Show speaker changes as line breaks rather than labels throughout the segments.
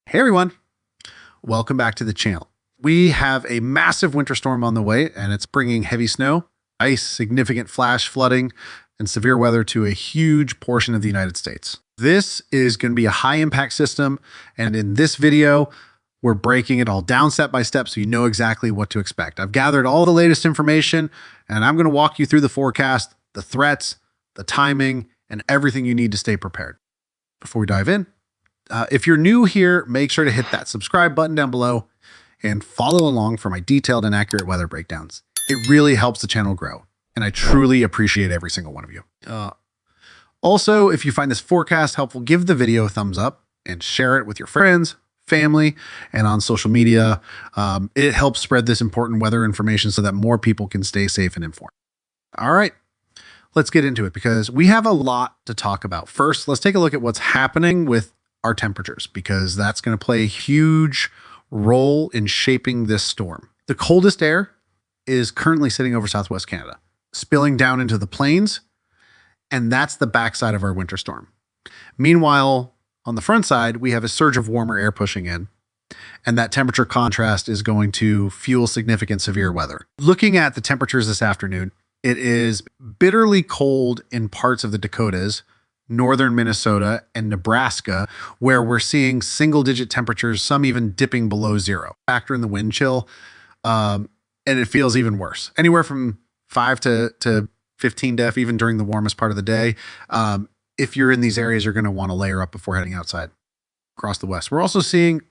Hey everyone, welcome back to the channel. We have a massive winter storm on the way, and it's bringing heavy snow, ice, significant flash flooding, and severe weather to a huge portion of the United States. This is going to be a high impact system, and in this video, we're breaking it all down step by step so you know exactly what to expect. I've gathered all the latest information, and I'm going to walk you through the forecast, the threats, the timing, and everything you need to stay prepared. Before we dive in, if you're new here, make sure to hit that subscribe button down below and follow along for my detailed and accurate weather breakdowns. It really helps the channel grow, and I truly appreciate every single one of you. Also, if you find this forecast helpful, give the video a thumbs up and share it with your friends, family, and on social media. It helps spread this important weather information so that more people can stay safe and informed. All right, let's get into it because we have a lot to talk about. First, let's take a look at what's happening with our temperatures, because that's going to play a huge role in shaping this storm. The coldest air is currently sitting over southwest Canada, spilling down into the plains, and that's the backside of our winter storm. Meanwhile, on the front side, we have a surge of warmer air pushing in, and that temperature contrast is going to fuel significant severe weather. Looking at the temperatures this afternoon, it is bitterly cold in parts of the Dakotas, northern Minnesota, and Nebraska, where we're seeing single-digit temperatures, some even dipping below zero. Factor in the wind chill, and it feels even worse. Anywhere from 5 to 15 def, even during the warmest part of the day. If you're in these areas, you're going to want to layer up before heading outside. Across the west, we're also seeing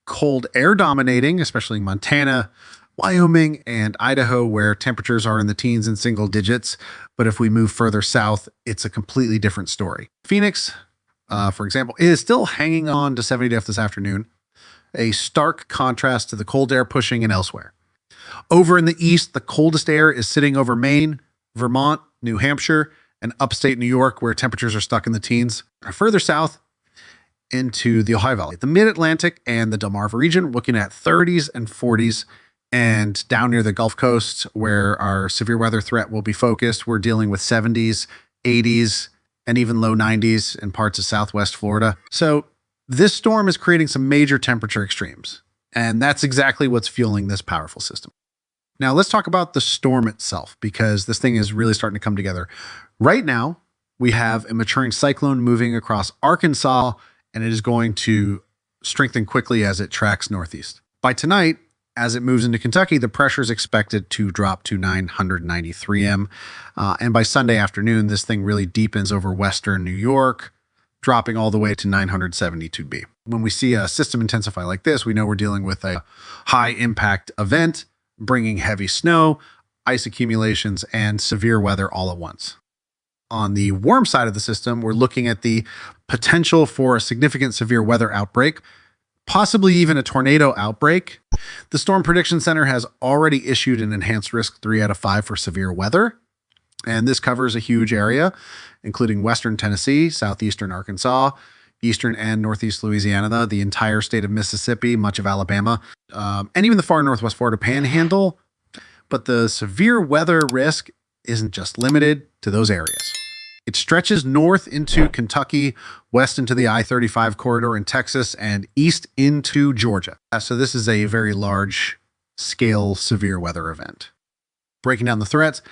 cold air dominating, especially Montana, Wyoming, and Idaho, where temperatures are in the teens and single digits. But if we move further south, it's a completely different story. Phoenix, for example, is still hanging on to 70 def this afternoon, a stark contrast to the cold air pushing in elsewhere. Over in the east, the coldest air is sitting over Maine, Vermont, New Hampshire, and upstate New York, where temperatures are stuck in the teens. Further south into the Ohio Valley, the mid-Atlantic and the Delmarva region, looking at 30s and 40s. And down near the Gulf Coast, where our severe weather threat will be focused, we're dealing with 70s, 80s, and even low 90s in parts of Southwest Florida. So this storm is creating some major temperature extremes, and that's exactly what's fueling this powerful system. Now let's talk about the storm itself, because this thing is really starting to come together. Right now, we have a maturing cyclone moving across Arkansas, and it is going to strengthen quickly as it tracks northeast. By tonight, as it moves into Kentucky, the pressure is expected to drop to 993 M. And by Sunday afternoon, this thing really deepens over western New York, dropping all the way to 972 B. When we see a system intensify like this, we know we're dealing with a high impact event, bringing heavy snow, ice accumulations, and severe weather all at once. On the warm side of the system, we're looking at the potential for a significant severe weather outbreak, possibly even a tornado outbreak. The Storm Prediction Center has already issued an enhanced risk 3 out of 5 for severe weather. And this covers a huge area, including western Tennessee, southeastern Arkansas, eastern and northeast Louisiana, the entire state of Mississippi, much of Alabama, and even the far northwest Florida panhandle. But the severe weather risk isn't just limited to those areas. It stretches north into Kentucky, west into the I-35 corridor in Texas, and east into Georgia. So this is a very large scale severe weather event. Breaking down the threats,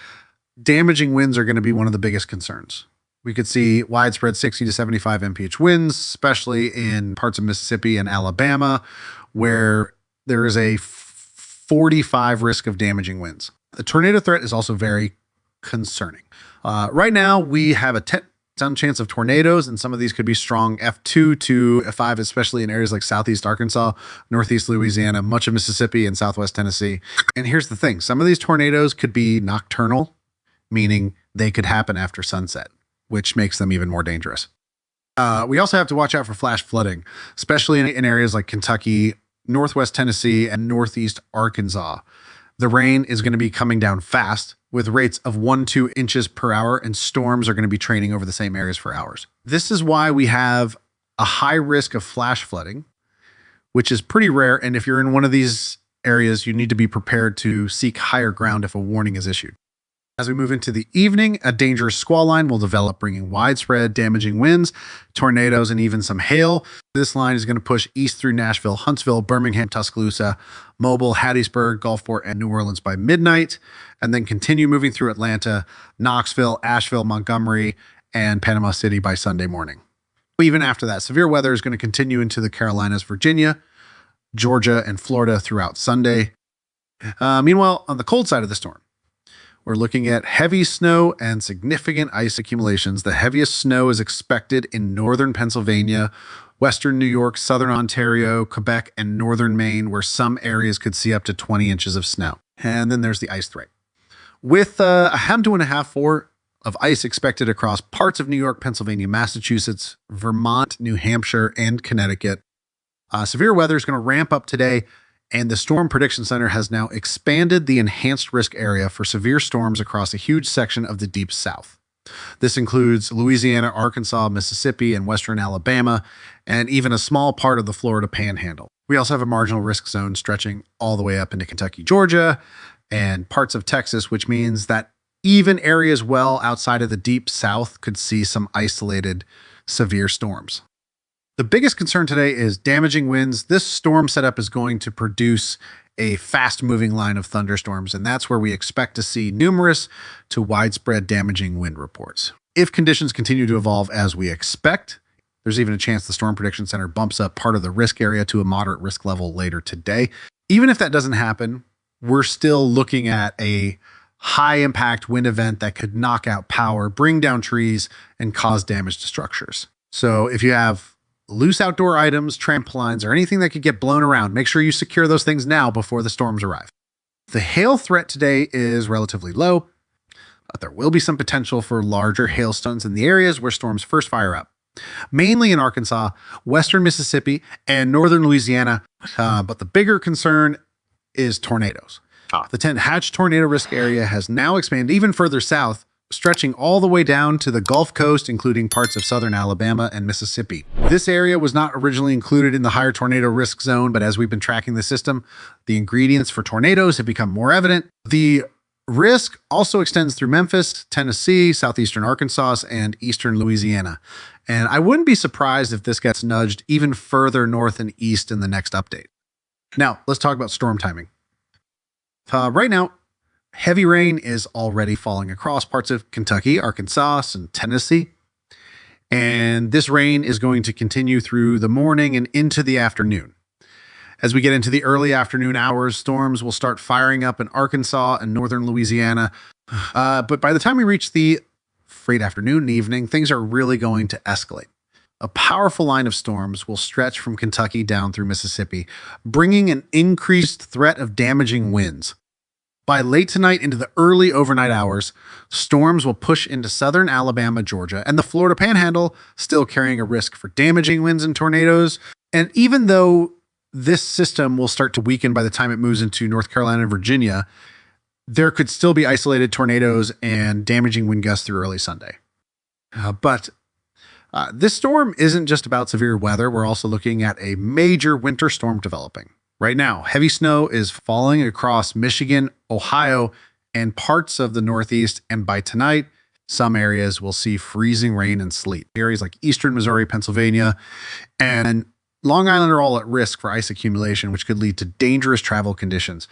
damaging winds are going to be one of the biggest concerns. We could see widespread 60 to 75 mph winds, especially in parts of Mississippi and Alabama, where there is a 45 risk of damaging winds. The tornado threat is also very concerning. Right now, we have a 10% chance of tornadoes, and some of these could be strong F2 to F5, especially in areas like southeast Arkansas, northeast Louisiana, much of Mississippi, and southwest Tennessee. And here's the thing. Some of these tornadoes could be nocturnal, meaning they could happen after sunset, which makes them even more dangerous. We also have to watch out for flash flooding, especially in areas like Kentucky, northwest Tennessee, and northeast Arkansas. The rain is going to be coming down fast, with rates of 1-2 inches per hour, and storms are going to be training over the same areas for hours. This is why we have a high risk of flash flooding, which is pretty rare. And if you're in one of these areas, you need to be prepared to seek higher ground if a warning is issued. As we move into the evening, a dangerous squall line will develop, bringing widespread damaging winds, tornadoes, and even some hail. This line is going to push east through Nashville, Huntsville, Birmingham, Tuscaloosa, Mobile, Hattiesburg, Gulfport, and New Orleans by midnight, and then continue moving through Atlanta, Knoxville, Asheville, Montgomery, and Panama City by Sunday morning. Even after that, severe weather is going to continue into the Carolinas, Virginia, Georgia, and Florida throughout Sunday. Meanwhile, on the cold side of the storm, we're looking at heavy snow and significant ice accumulations. The heaviest snow is expected in northern Pennsylvania, western New York, southern Ontario, Quebec, and northern Maine, where some areas could see up to 20 inches of snow. And then there's the ice threat. With a hand to 1.5 4 of ice expected across parts of New York, Pennsylvania, Massachusetts, Vermont, New Hampshire, and Connecticut. Severe weather is going to ramp up today, and the Storm Prediction Center has now expanded the enhanced risk area for severe storms across a huge section of the Deep South. This includes Louisiana, Arkansas, Mississippi, and western Alabama, and even a small part of the Florida Panhandle. We also have a marginal risk zone stretching all the way up into Kentucky, Georgia, and parts of Texas, which means that even areas well outside of the Deep South could see some isolated severe storms. The biggest concern today is damaging winds. This storm setup is going to produce a fast-moving line of thunderstorms, and that's where we expect to see numerous to widespread damaging wind reports. If conditions continue to evolve as we expect, there's even a chance the Storm Prediction Center bumps up part of the risk area to a moderate risk level later today. Even if that doesn't happen, we're still looking at a high-impact wind event that could knock out power, bring down trees, and cause damage to structures. So if you have loose outdoor items, trampolines, or anything that could get blown around, make sure you secure those things now before the storms arrive. The hail threat today is relatively low, but there will be some potential for larger hailstones in the areas where storms first fire up, mainly in Arkansas, western Mississippi, and northern Louisiana. But the bigger concern is tornadoes. The 10 Hatch tornado risk area has now expanded even further south, stretching all the way down to the Gulf Coast, including parts of southern Alabama and Mississippi. This area was not originally included in the higher tornado risk zone, but as we've been tracking the system, the ingredients for tornadoes have become more evident. The risk also extends through Memphis, Tennessee, southeastern Arkansas, and eastern Louisiana. And I wouldn't be surprised if this gets nudged even further north and east in the next update. Now, let's talk about storm timing. Right now, heavy rain is already falling across parts of Kentucky, Arkansas, and Tennessee. And this rain is going to continue through the morning and into the afternoon. As we get into the early afternoon hours, storms will start firing up in Arkansas and northern Louisiana. But by the time we reach the late afternoon and evening, things are really going to escalate. A powerful line of storms will stretch from Kentucky down through Mississippi, bringing an increased threat of damaging winds. By late tonight into the early overnight hours, storms will push into southern Alabama, Georgia, and the Florida Panhandle, still carrying a risk for damaging winds and tornadoes. And even though this system will start to weaken by the time it moves into North Carolina and Virginia, there could still be isolated tornadoes and damaging wind gusts through early Sunday. But this storm isn't just about severe weather. We're also looking at a major winter storm developing. Right now, heavy snow is falling across Michigan, Ohio, and parts of the Northeast. And by tonight, some areas will see freezing rain and sleet. Areas like eastern Missouri, Pennsylvania, and Long Island are all at risk for ice accumulation, which could lead to dangerous travel conditions.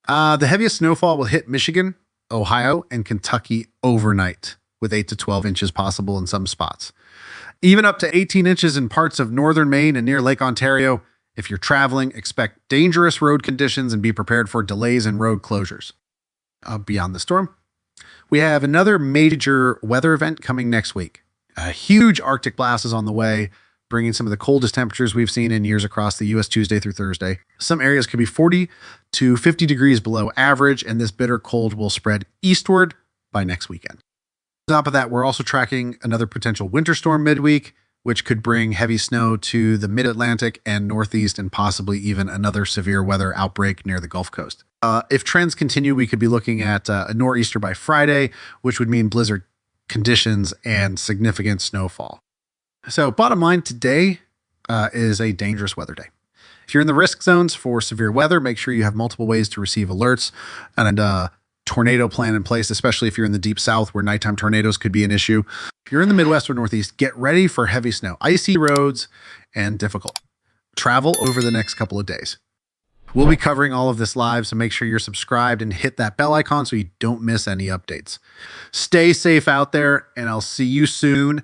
The heaviest snowfall will hit Michigan, Ohio, and Kentucky overnight, with 8 to 12 inches possible in some spots. Even up to 18 inches in parts of northern Maine and near Lake Ontario. If you're traveling, expect dangerous road conditions and be prepared for delays and road closures. Beyond the storm, we have another major weather event coming next week. A huge Arctic blast is on the way, bringing some of the coldest temperatures we've seen in years across the U.S. Tuesday through Thursday. Some areas could be 40 to 50 degrees below average, and this bitter cold will spread eastward by next weekend. On top of that, we're also tracking another potential winter storm midweek, which could bring heavy snow to the mid-Atlantic and Northeast, and possibly even another severe weather outbreak near the Gulf Coast. If trends continue, we could be looking at a nor'easter by Friday, which would mean blizzard conditions and significant snowfall. So bottom line, today is a dangerous weather day. If you're in the risk zones for severe weather, make sure you have multiple ways to receive alerts and tornado plan in place, especially if you're in the deep south where nighttime tornadoes could be an issue. If you're in the Midwest or Northeast, get ready for heavy snow, icy roads, and difficult travel over the next couple of days. We'll be covering all of this live, so make sure you're subscribed and hit that bell icon so you don't miss any updates. Stay safe out there, and I'll see you soon.